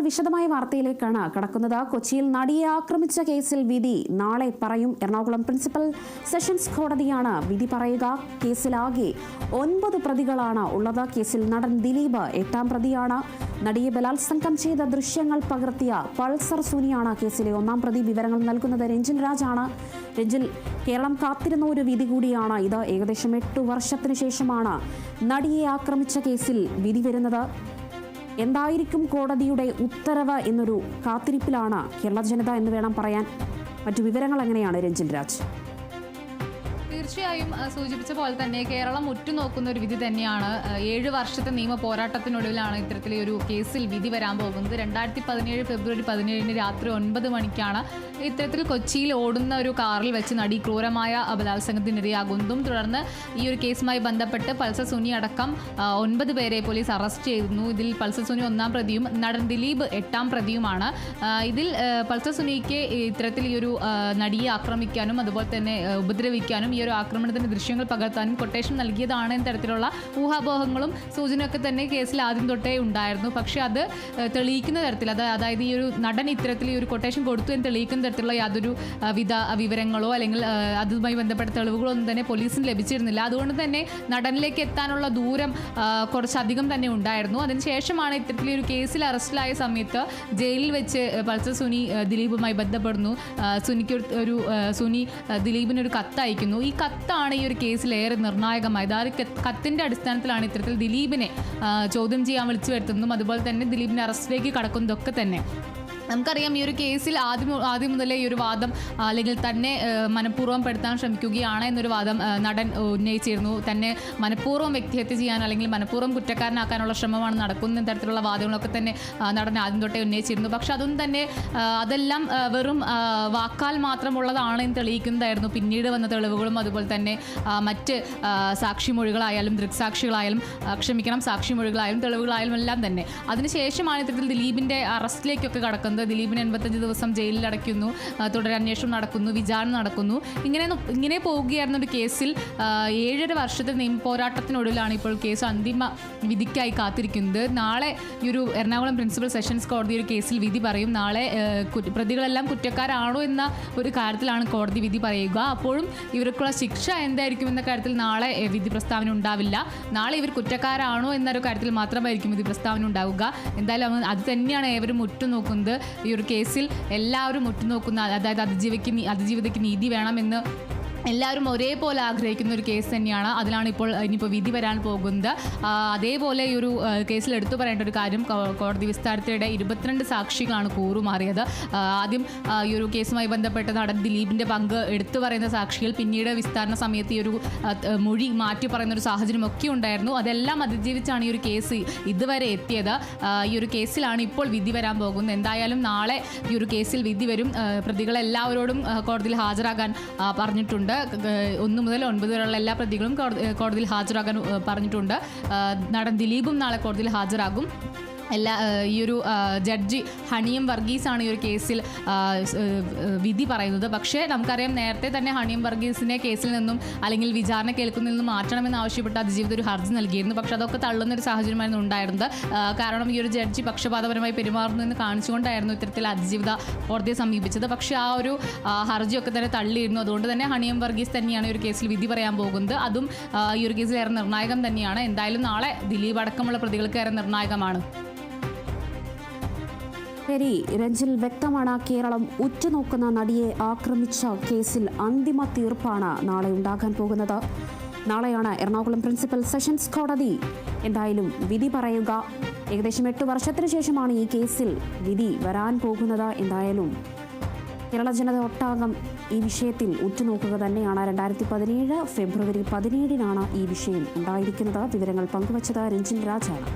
വിശദമായ വാർത്തയിലേക്കാണ് കടക്കുന്നത്. കൊച്ചിയിൽ നടിയെ ആക്രമിച്ച കേസിൽ വിധി നാളെ പറയും. എറണാകുളം പ്രിൻസിപ്പൽ സെഷൻസ് കോടതിയാണ് വിധി പറയുക. കേസിലാകെ 9 പ്രതികളാണ് ഉള്ളത്. കേസിൽ നടൻ ദിലീപ് 8ാം പ്രതിയാണ്. നടിയെ ബലാത്സംഗം ചെയ്ത ദൃശ്യങ്ങൾ പകർത്തിയ പൾസർ സുനിയാണ് കേസിലെ 1ാം പ്രതി. വിവരങ്ങൾ നൽകുന്നത് രഞ്ജിൽ രാജാണ്. രഞ്ജിൽ, കേരളം കാത്തിരുന്ന ഒരു വിധി കൂടിയാണ് ഇത്. ഏകദേശം 8 വർഷത്തിന് ശേഷമാണ് നടിയെ ആക്രമിച്ച കേസിൽ വിധി വരുന്നത്. എന്തായിരിക്കും കോടതിയുടെ ഉത്തരവ് എന്നൊരു കാത്തിരിപ്പിലാണ് കേരള ജനത എന്ന് വേണം പറയാൻ. മറ്റു വിവരങ്ങൾ എങ്ങനെയാണ് രഞ്ജിൽ രാജ്? തീർച്ചയായും സൂചിപ്പിച്ച പോലെ തന്നെ കേരളം ഉറ്റുനോക്കുന്ന ഒരു വിധി തന്നെയാണ്. 7 വർഷത്തെ നിയമ പോരാട്ടത്തിനൊടുവിലാണ് ഇത്തരത്തിലെ ഒരു കേസിൽ വിധി വരാൻ പോകുന്നത്. 2017 ഫെബ്രുവരി 17 രാത്രി 9 മണിക്കാണ് ഇത്തരത്തിൽ കൊച്ചിയിൽ ഓടുന്ന ഒരു കാറിൽ വെച്ച് നടി ക്രൂരമായ ബലാത്സംഗത്തിനിരയാകുന്നതും തുടർന്ന് ഈ ഒരു കേസുമായി ബന്ധപ്പെട്ട് പൾസർ സുനി അടക്കം 9 പേരെ പോലീസ് അറസ്റ്റ് ചെയ്തിരുന്നു. ഇതിൽ പൾസർ സുനി 1ാം പ്രതിയും നടൻ ദിലീപ് 8ാം പ്രതിയുമാണ്. ഇതിൽ പൾസർ സുനിക്ക് ഇത്തരത്തിൽ ഈ ഒരു നടിയെ ആക്രമിക്കാനും അതുപോലെ തന്നെ ഉപദ്രവിക്കാനും ഈ ഒരു ആക്രമണത്തിന്റെ ദൃശ്യങ്ങൾ പകർത്താനും കൊട്ടേഷൻ നൽകിയതാണ് എന്ന തരത്തിലുള്ള ഊഹാപോഹങ്ങളും സൂചനയൊക്കെ തന്നെ കേസിൽ ആദ്യം തൊട്ടേ ഉണ്ടായിരുന്നു. പക്ഷേ അത് തെളിയിക്കുന്ന തരത്തിൽ അതായത് ഈ ഒരു നടൻ ഇത്തരത്തിൽ ഈ ഒരു കൊട്ടേഷൻ കൊടുത്തു എന്ന് തെളിയിക്കുന്ന തരത്തിലുള്ള യാതൊരു വിവരങ്ങളോ അല്ലെങ്കിൽ അതുമായി ബന്ധപ്പെട്ട തെളിവുകളോ ഒന്നും തന്നെ പോലീസിന് ലഭിച്ചിരുന്നില്ല. അതുകൊണ്ട് തന്നെ നടനിലേക്ക് എത്താനുള്ള ദൂരം കുറച്ചധികം തന്നെ ഉണ്ടായിരുന്നു. അതിനുശേഷമാണ് ഇത്തരത്തിൽ ഒരു കേസിൽ അറസ്റ്റിലായ സമയത്ത് ജയിലിൽ വെച്ച് പൾസർ സുനി ദിലീപുമായി ബന്ധപ്പെടുന്നു. സുനി ദിലീപിനൊരു കത്ത് അയക്കുന്നു. ഈ കത്താണ് ഈ ഒരു കേസിൽ ഏറെ നിർണായകമായത്. ആ കത്തിന്റെ അടിസ്ഥാനത്തിലാണ് ഇത്തരത്തിൽ ദിലീപിനെ ചോദ്യം ചെയ്യാൻ വിളിച്ചു വരുത്തുന്നതും അതുപോലെ തന്നെ ദിലീപിനെ അറസ്റ്റിലേക്ക് കടക്കുന്നതൊക്കെ തന്നെ. നമുക്കറിയാം ഈ ഒരു കേസിൽ ആദ്യം മുതലേ ഈ ഒരു വാദം അല്ലെങ്കിൽ തന്നെ മനഃപൂർവ്വം പെടുത്താൻ ശ്രമിക്കുകയാണ് എന്നൊരു വാദം നടൻ ഉന്നയിച്ചിരുന്നു. തന്നെ മനഃപൂർവ്വം വ്യക്തിഹത്യ ചെയ്യാൻ അല്ലെങ്കിൽ മനഃപൂർവ്വം കുറ്റക്കാരനാക്കാനുള്ള ശ്രമമാണ് നടക്കുന്ന തരത്തിലുള്ള വാദങ്ങളൊക്കെ തന്നെ നടൻ ആദ്യം തൊട്ടേ ഉന്നയിച്ചിരുന്നു. പക്ഷെ അതെല്ലാം വെറും വാക്കാൽ മാത്രമുള്ളതാണ് എന്ന് തെളിയിക്കുന്നതായിരുന്നു പിന്നീട് വന്ന തെളിവുകളും അതുപോലെ തന്നെ മറ്റ് സാക്ഷിമൊഴികളായാലും ദൃക്സാക്ഷികളായാലും സാക്ഷിമൊഴികളായാലും തെളിവുകളായാലും എല്ലാം തന്നെ. അതിനുശേഷമാണ് ഇത്തരത്തിൽ ദിലീപിൻ്റെ അറസ്റ്റിലേക്കൊക്കെ കടക്കുന്നത്. ദിലീപിന് 85 ദിവസം ജയിലിൽ അടയ്ക്കുന്നു. തുടരന്വേഷണം നടക്കുന്നു, വിചാരണ നടക്കുന്നു. ഇങ്ങനെ പോവുകയായിരുന്ന ഒരു കേസിൽ 7.5 വർഷത്തെ നിയമ പോരാട്ടത്തിനൊടുവിലാണ് ഇപ്പോൾ കേസ് അന്തിമ വിധിക്കായി കാത്തിരിക്കുന്നത്. നാളെ ഈ ഒരു എറണാകുളം പ്രിൻസിപ്പൽ സെഷൻസ് കോടതി ഒരു കേസിൽ വിധി പറയും. നാളെ പ്രതികളെല്ലാം കുറ്റക്കാരാണോ എന്ന ഒരു കാര്യത്തിലാണ് കോടതി വിധി പറയുക. അപ്പോഴും ഇവർക്കുള്ള ശിക്ഷ എന്തായിരിക്കും എന്ന കാര്യത്തിൽ നാളെ വിധി പ്രസ്താവന ഉണ്ടാവില്ല. നാളെ ഇവർ കുറ്റക്കാരാണോ എന്നൊരു കാര്യത്തിൽ മാത്രമായിരിക്കും വിധി പ്രസ്താവന ഉണ്ടാവുക. എന്തായാലും അത് തന്നെയാണ് ഏവരും ഉറ്റുനോക്കുന്നത്. ഈ ഒരു കേസിൽ എല്ലാവരും ഉറ്റുനോക്കുന്ന, അതായത് അതിജീവിതയ്ക്ക് നീതി വേണമെന്ന് എല്ലാവരും ഒരേപോലെ ആഗ്രഹിക്കുന്ന ഒരു കേസ് തന്നെയാണ്. അതിലാണ് ഇനിയിപ്പോൾ വിധി വരാൻ പോകുന്നത്. അതേപോലെ ഈ ഒരു കേസിൽ എടുത്തു പറയേണ്ട ഒരു കാര്യം, കോടതി വിസ്താരത്തിനിടെ 22 സാക്ഷികളാണ് കൂറുമാറിയത്. ആദ്യം ഈ ഒരു കേസുമായി ബന്ധപ്പെട്ട നടൻ ദിലീപിൻ്റെ പങ്ക് എടുത്തു പറയുന്ന സാക്ഷികൾ പിന്നീട് വിസ്താരണ സമയത്ത് ഈ ഒരു മൊഴി മാറ്റി പറയുന്ന ഒരു സാഹചര്യമൊക്കെ ഉണ്ടായിരുന്നു. അതെല്ലാം അതിജീവിച്ചാണ് ഈ ഒരു കേസ് ഇതുവരെ എത്തിയത്. ഈ ഒരു കേസിലാണ് ഇപ്പോൾ വിധി വരാൻ പോകുന്നത്. എന്തായാലും നാളെ ഈ ഒരു കേസിൽ വിധി വരും. പ്രതികളെല്ലാവരോടും കോടതിയിൽ ഹാജരാകാൻ പറഞ്ഞിട്ടുണ്ട്. 1 മുതൽ 9 വരെയുള്ള എല്ലാ പ്രതികളും കോടതിയിൽ ഹാജരാകാൻ പറഞ്ഞിട്ടുണ്ട്. നടൻ ദിലീപും നാളെ കോടതിയിൽ ഹാജരാകും. ഈ ഒരു ജഡ്ജി ഹണിയം വർഗീസാണ് ഈ ഒരു കേസിൽ വിധി പറയുന്നത്. പക്ഷേ നമുക്കറിയാം നേരത്തെ തന്നെ ഹണിയം വർഗീസിനെ കേസിൽ നിന്നും അല്ലെങ്കിൽ വിചാരണ കേൾക്കുന്നതിൽ നിന്നും മാറ്റണമെന്ന് ആവശ്യപ്പെട്ട് അതിജീവിത ഒരു ഹർജി നൽകിയിരുന്നു. പക്ഷെ അതൊക്കെ തള്ളുന്നൊരു സാഹചര്യമായിരുന്നു ഉണ്ടായിരുന്നത്. കാരണം ഈ ഒരു ജഡ്ജി പക്ഷപാതപരമായി പെരുമാറുന്നു എന്ന് കാണിച്ചുകൊണ്ടായിരുന്നു ഇത്തരത്തിൽ അതിജീവിത കോടതിയെ സമീപിച്ചത്. പക്ഷേ ആ ഒരു ഹർജിയൊക്കെ തന്നെ തള്ളിയിരുന്നു. അതുകൊണ്ട് തന്നെ ഹണിയം വർഗീസ് തന്നെയാണ് ഈ ഒരു കേസിൽ വിധി പറയാൻ പോകുന്നത്. അതും ഈ ഒരു കേസിൽ ഏറെ നിർണായകം തന്നെയാണ്. എന്തായാലും നാളെ ദിലീപ് അടക്കമുള്ള പ്രതികൾക്ക് ഏറെ നിർണായകമാണ്. ശരി രഞ്ജിൽ, വ്യക്തമാണ്. കേരളം ഉറ്റുനോക്കുന്ന നടിയെ ആക്രമിച്ച കേസിൽ അന്തിമ തീർപ്പാണ് നാളെ ഉണ്ടാകാൻ പോകുന്നത്. നാളെയാണ് എറണാകുളം പ്രിൻസിപ്പൽ സെഷൻസ് കോടതി എന്തായാലും വിധി പറയുക. ഏകദേശം 8 വർഷത്തിന് ശേഷമാണ് ഈ കേസിൽ വിധി വരാൻ പോകുന്നത്. എന്തായാലും കേരള ജനത ഒട്ടാകം ഈ വിഷയത്തിൽ ഉറ്റുനോക്കുക തന്നെയാണ്. 2017 ഫെബ്രുവരി 17 ഈ വിഷയം ഉണ്ടായിരിക്കുന്നത്. വിവരങ്ങൾ പങ്കുവച്ചത് രഞ്ജിൽ രാജാണ്.